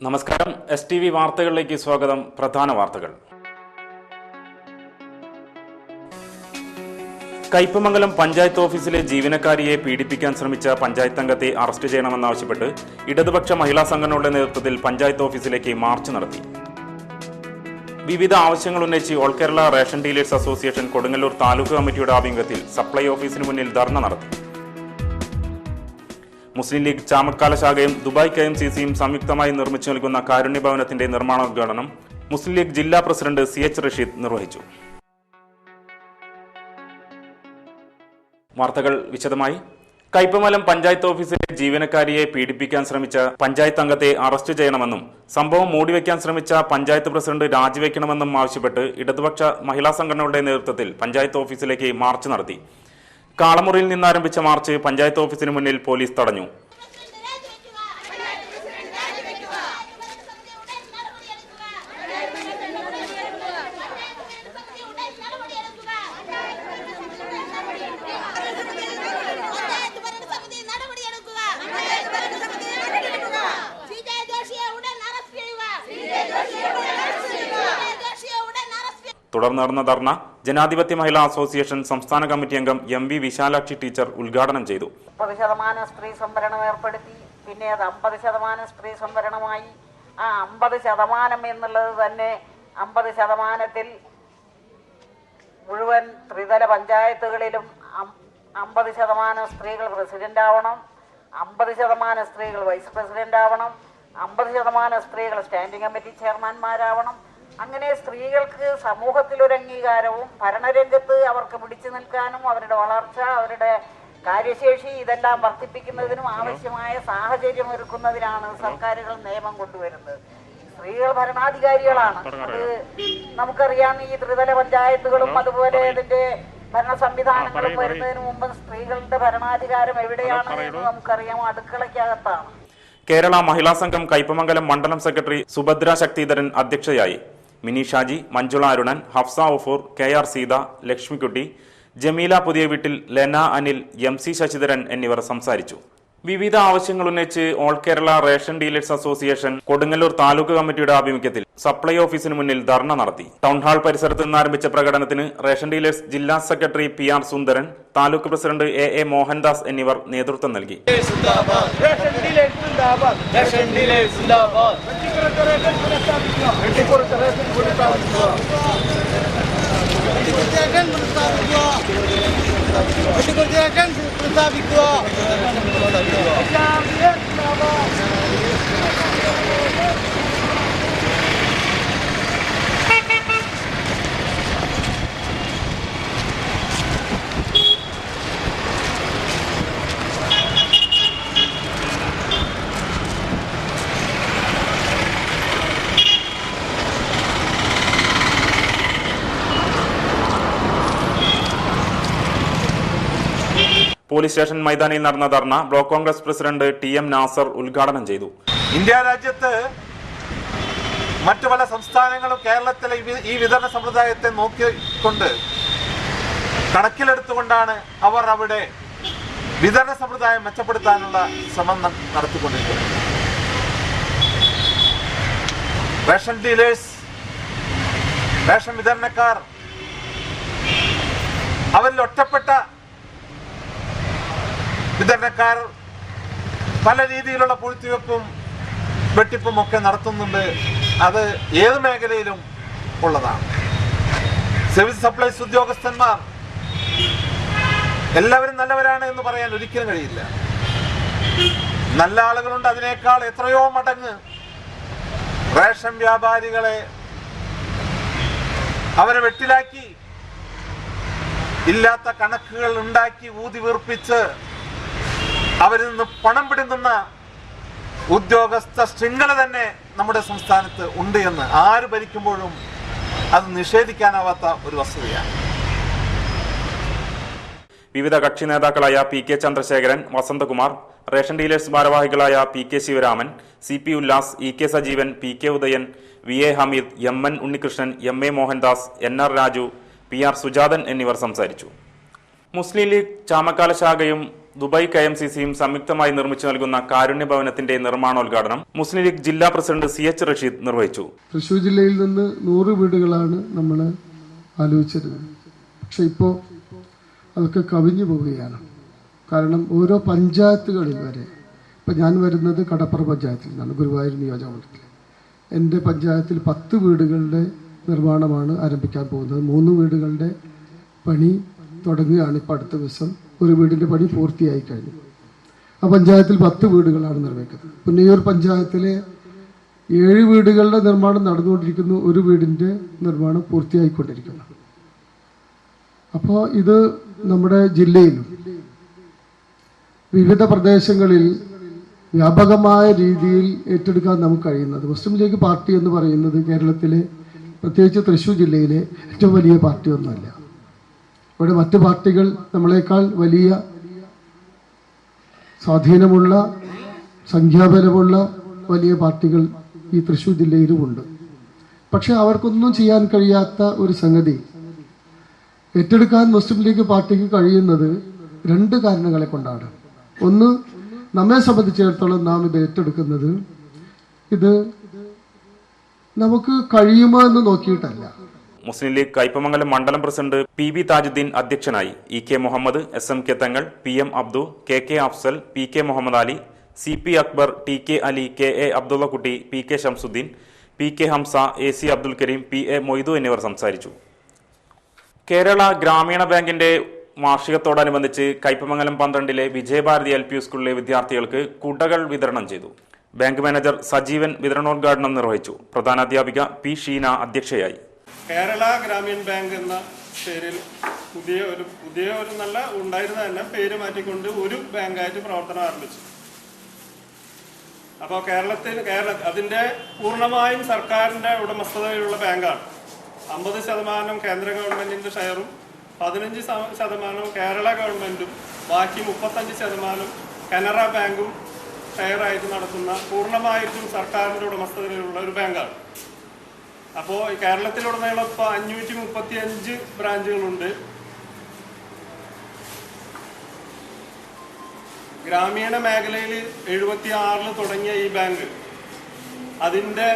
നമസ്കാരം. STV വാർത്തകളിലേക്ക് സ്വാഗതം. പ്രധാന വാർത്തകൾ. കയ്പമംഗലം പഞ്ചായത്ത് ഓഫീസിലെ ജീവനക്കാരിയെ പീഡിപ്പിക്കാൻ ശ്രമിച്ച പഞ്ചായത്ത് അംഗത്തെ അറസ്റ്റ് ചെയ്യണമെന്നാവശ്യപ്പെട്ട് ഇടതുപക്ഷ മഹിളാ സംഘടനയുടെ നേതൃത്വത്തിൽ പഞ്ചായത്ത് ഓഫീസിലേക്ക് മാർച്ച് നടത്തി. വിവിധ ആവശ്യങ്ങൾ ഉന്നയിച്ച് all Kerala ration dealers association Kodungallur taluk കമ്മിറ്റിയുടെ ആഭിമുഖ്യത്തിൽ സപ്ലൈ ഓഫീസിന് മുന്നിൽ ധർണ നടത്തി. മുസ്ലിം ലീഗ് ചാമക്കാല ശാഖയും ദുബായ് KMCCയും സംയുക്തമായി നിർമ്മിച്ചു നൽകുന്ന കാരുണ്യ ഭവനത്തിന്റെ നിർമ്മാണോദ്ഘാടനം മുസ്ലിം ലീഗ് ജില്ലാ പ്രസിഡന്റ് CH റഷീദ് നിർവഹിച്ചു. വാർത്തകൾ വിശദമായി. കയ്പമംഗലം പഞ്ചായത്ത് ഓഫീസിലെ ജീവനക്കാരിയെ പീഡിപ്പിക്കാൻ ശ്രമിച്ച പഞ്ചായത്ത് അംഗത്തെ അറസ്റ്റ് ചെയ്യണമെന്നും സംഭവം മൂടിവെക്കാൻ ശ്രമിച്ച പഞ്ചായത്ത് പ്രസിഡന്റ് രാജിവെക്കണമെന്നും ആവശ്യപ്പെട്ട് ഇടതുപക്ഷ മഹിളാ സംഘടനകളുടെ നേതൃത്വത്തിൽ പഞ്ചായത്ത് ഓഫീസിലേക്ക് മാർച്ച് നടത്തി. കാളമുറിയിൽ നിന്നാരംഭിച്ച മാർച്ച് പഞ്ചായത്ത് ഓഫീസിന് മുന്നിൽ പോലീസ് തടഞ്ഞു. തുടർന്ന് നടന്ന ധർണ ജനാധിപത്യ മഹിളാ അസോസിയേഷൻ സംസ്ഥാന കമ്മിറ്റി അംഗം MV വിശാലാക്ഷി ടീച്ചർ ഉദ്ഘാടനം ചെയ്തു. 50% സ്ത്രീ സംവരണം ഏർപ്പെടുത്തി. പിന്നെ അത് 50% സ്ത്രീ സംവരണമായി. ആ 50% എന്നുള്ളത് തന്നെ 50%ത്തിൽ മുഴുവൻ ത്രിതല പഞ്ചായത്തുകളിലും 50% സ്ത്രീകൾ പ്രസിഡന്റ് ആവണം, 50% സ്ത്രീകൾ വൈസ് പ്രസിഡന്റ് ആവണം, 50% സ്ത്രീകൾ സ്റ്റാൻഡിംഗ് കമ്മിറ്റി ചെയർമാൻമാരാവണം. അങ്ങനെ സ്ത്രീകൾക്ക് സമൂഹത്തിലൊരു അംഗീകാരവും ഭരണരംഗത്ത് അവർക്ക് പിടിച്ചു നിൽക്കാനും അവരുടെ വളർച്ച, അവരുടെ കാര്യശേഷി ഇതെല്ലാം വർദ്ധിപ്പിക്കുന്നതിനും ആവശ്യമായ സാഹചര്യം ഒരുക്കുന്നതിനാണ് സർക്കാരുകൾ നിയമം കൊണ്ടുവരുന്നത്. സ്ത്രീകൾ ഭരണാധികാരികളാണ്. അത് നമുക്കറിയാം. ഈ ത്രിതല പഞ്ചായത്തുകളും അതുപോലെ ഇതിന്റെ ഭരണ സംവിധാനങ്ങളും വരുന്നതിന് മുമ്പ് സ്ത്രീകളുടെ ഭരണാധികാരം എവിടെയാണ് എന്ന് നമുക്കറിയാം. അടുക്കളയ്ക്കകത്താണ്. കേരള മഹിളാ സംഘം കയ്പമംഗലം മണ്ഡലം സെക്രട്ടറി സുഭദ്ര ശക്തിധരൻ അധ്യക്ഷയായി. മിനി ഷാജി, മഞ്ജുള അരുണൻ, ഹഫ്സ ഉഫൂർ, KR സീത, ലക്ഷ്മിക്കുട്ടി, ജമീല പുതിയ വീട്ടിൽ, ലെന അനിൽ, MC ശശിധരൻ എന്നിവർ സംസാരിച്ചു. വിവിധ ആവശ്യങ്ങൾ ഉന്നയിച്ച് all Kerala ration dealers association Kodungallur taluk കമ്മിറ്റിയുടെ ആഭിമുഖ്യത്തിൽ സപ്ലൈ ഓഫീസിന് മുന്നിൽ ധർണ നടത്തി. ടൗൺഹാൾ പരിസരത്ത് നിന്ന് ആരംഭിച്ച പ്രകടനത്തിന് റേഷൻ ഡീലേഴ്സ് ജില്ലാ സെക്രട്ടറി PR സുന്ദരൻ, താലൂക്ക് പ്രസിഡന്റ് AA മോഹൻദാസ് എന്നിവർ നേതൃത്വം നൽകി. പോലീസ് സ്റ്റേഷൻ മൈതാനിയിൽ നടന്ന ധർണ block Congress president TM Nasar ഉദ്ഘാടനം ചെയ്തു. ഇന്ത്യ രാജ്യത്ത് മറ്റു പല സംസ്ഥാനങ്ങളും കേരളത്തിലെ ഈ വിതരണ സമ്പ്രദായത്തെ നോക്കിക്കൊണ്ട് കണക്കിലെടുത്തുകൊണ്ടാണ് അവർ അവിടെ വിതരണ സമ്പ്രദായം മെച്ചപ്പെടുത്താനുള്ള ശ്രമം നടത്തിക്കൊണ്ടിരിക്കുന്നത്. റേഷൻ ഡീലേഴ്സ്, റേഷൻ വിതരണക്കാർ, അവരിൽ ഒറ്റപ്പെട്ട വിതരണക്കാർ പല രീതിയിലുള്ള പൂഴ്ത്തിവെപ്പും വെട്ടിപ്പും ഒക്കെ നടത്തുന്നുണ്ട്. അത് ഏത് മേഖലയിലും ഉള്ളതാണ്. സിവിൽ സപ്ലൈസ് ഉദ്യോഗസ്ഥന്മാർ എല്ലാവരും നല്ലവരാണ് എന്ന് പറയാൻ ഒരിക്കലും കഴിയില്ല. നല്ല ആളുകളുണ്ട്. അതിനേക്കാൾ എത്രയോ മടങ്ങ് റേഷൻ വ്യാപാരികളെ അവരെ വെട്ടിലാക്കി ഇല്ലാത്ത കണക്കുകൾ ഉണ്ടാക്കി ഊതി വീർപ്പിച്ച് അവരിൽ നിന്ന് പണം പിടുങ്ങുന്ന ഉദ്യോഗസ്ഥ ശൃംഖല തന്നെ നമ്മുടെ സംസ്ഥാനത്ത് ഉണ്ട് എന്ന് ആര് ഭരിക്കുമ്പോഴും അത് നിഷേധിക്കാനാവാത്ത ഒരു വസ്തുതയാണ്. വിവിധ കക്ഷി നേതാക്കളായ PK Chandrasekharan, Vasanthakumar, ration dealers ഭാരവാഹികളായ PK Sivaraman, CP Ullas, EK Sajeevan, PK Udayan, VA Hameed, MN Unnikrishnan, MA Mohandas, NR Raju, PR Sujathan എന്നിവർ സംസാരിച്ചു. മുസ്ലിം ലീഗ് ചാമക്കാല ശാഖയും ദുബായ് KMCCയും സംയുക്തമായി നിർമ്മിച്ചു നൽകുന്ന കാരുണ്യ ഭവനത്തിന്റെ നിർമ്മാണോദ്ഘാടനം മുസ്ലിം ലീഗ് ജില്ലാ പ്രസിഡന്റ് CH റഷീദ് നിർവഹിച്ചു. തൃശ്ശൂർ ജില്ലയിൽ നിന്ന് 100 വീടുകളാണ് നമ്മൾ ആലോചിച്ചിരുന്നത്. പക്ഷെ ഇപ്പോൾ അതൊക്കെ കവിഞ്ഞു പോവുകയാണ്. കാരണം ഓരോ പഞ്ചായത്തുകളിൽ വരെ, ഇപ്പം ഞാൻ വരുന്നത് കടപ്പുറ പഞ്ചായത്തിൽ നിന്നാണ്, ഗുരുവായൂർ നിയോജകമണ്ഡലത്തിൽ. എൻ്റെ പഞ്ചായത്തിൽ 10 വീടുകളുടെ നിർമ്മാണമാണ് ആരംഭിക്കാൻ പോകുന്നത്. 3 വീടുകളുടെ പണി തുടങ്ങുകയാണ് ഇപ്പോൾ അടുത്ത ദിവസം. ഒരു വീടിൻ്റെ പണി പൂർത്തിയായി കഴിഞ്ഞു. ആ പഞ്ചായത്തിൽ 10 വീടുകളാണ് നിർമ്മിക്കുന്നത്. പുന്നയൂർ പഞ്ചായത്തിലെ 7 വീടുകളുടെ നിർമ്മാണം നടന്നുകൊണ്ടിരിക്കുന്നു. ഒരു വീടിൻ്റെ നിർമ്മാണം പൂർത്തിയായിക്കൊണ്ടിരിക്കുന്നു. അപ്പോൾ ഇത് നമ്മുടെ ജില്ലയിലും വിവിധ പ്രദേശങ്ങളിൽ വ്യാപകമായ രീതിയിൽ ഏറ്റെടുക്കാൻ നമുക്ക് കഴിയുന്നത്. മുസ്ലിം ലീഗ് പാർട്ടി എന്ന് പറയുന്നത് കേരളത്തിലെ, പ്രത്യേകിച്ച് തൃശ്ശൂർ ജില്ലയിലെ ഏറ്റവും വലിയ പാർട്ടിയൊന്നുമല്ല. ഇവിടെ മറ്റ് പാർട്ടികൾ നമ്മളെക്കാൾ വലിയ സ്വാധീനമുള്ള, സംഖ്യാബലമുള്ള വലിയ പാർട്ടികൾ ഈ തൃശ്ശൂർ ജില്ലയിലുമുണ്ട്. പക്ഷെ അവർക്കൊന്നും ചെയ്യാൻ കഴിയാത്ത ഒരു സംഗതി ഏറ്റെടുക്കാൻ മുസ്ലിം ലീഗ് പാർട്ടിക്ക് കഴിയുന്നത് 2 കാരണങ്ങളെ കൊണ്ടാണ്. ഒന്ന്, നമ്മെ സംബന്ധിച്ചിടത്തോളം നാം ഇത് ഏറ്റെടുക്കുന്നത് ഇത് നമുക്ക് കഴിയുമോ എന്ന് നോക്കിയിട്ടല്ല. മുസ്ലിം ലീഗ് കയ്പമംഗലം മണ്ഡലം പ്രസിഡന്റ് PB താജുദ്ദീൻ അധ്യക്ഷനായി. EK മുഹമ്മദ്, SMK തങ്ങൾ, PM Abdu, KK Afsal, PK Muhammad Ali, CP Akbar, TK Ali, KA Abdullakutty, PK Shamsuddin, PK Hamza, AC Abdul Kareem, PA Moidu എന്നിവർ സംസാരിച്ചു. കേരള ഗ്രാമീണ ബാങ്കിന്റെ വാർഷികത്തോടനുബന്ധിച്ച് കയ്പമംഗലം 12-ലെ വിജയഭാരതി LP സ്കൂളിലെ വിദ്യാർത്ഥികൾക്ക് കുടകൾ വിതരണം ചെയ്തു. ബാങ്ക് മാനേജർ സജീവൻ വിതരണോദ്ഘാടനം നിർവഹിച്ചു. പ്രധാനാധ്യാപിക P ഷീന അധ്യക്ഷയായി. കേരള ഗ്രാമീൺ ബാങ്ക് എന്ന പേരിൽ പുതിയ ഒരു നല്ല ഉണ്ടായിരുന്ന തന്നെ പേര് മാറ്റിക്കൊണ്ട് ഒരു ബാങ്കായിട്ട് പ്രവർത്തനം ആരംഭിച്ചു. അപ്പോൾ അതിന്റെ പൂർണ്ണമായും സർക്കാരിന്റെ ഉടമസ്ഥതയിലുള്ള ബാങ്കാണ്. 50% കേന്ദ്ര ഗവൺമെന്റിന്റെ ഷെയറും 15% കേരള ഗവൺമെന്റും ബാക്കി 35% കനറ ബാങ്കും ഷെയറായിട്ട് നടത്തുന്ന പൂർണ്ണമായിട്ടും സർക്കാരിന്റെ ഉടമസ്ഥതയിലുള്ള ഒരു ബാങ്കാണ്. അപ്പോൾ കേരളത്തിലുടനീളം ഇപ്പോൾ 535 ബ്രാഞ്ചുകളുണ്ട്. ഗ്രാമീണ മേഖലയിൽ 76 തുടങ്ങിയ ഈ ബാങ്ക് അതിൻ്റെ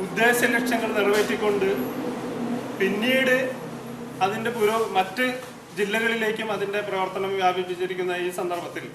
ഉദ്ദേശ ലക്ഷ്യങ്ങൾ നിറവേറ്റിക്കൊണ്ട് പിന്നീട് അതിൻ്റെ മറ്റ് ജില്ലകളിലേക്കും അതിൻ്റെ പ്രവർത്തനം വ്യാപിപ്പിച്ചിരിക്കുന്ന ഈ സന്ദർഭത്തിൽ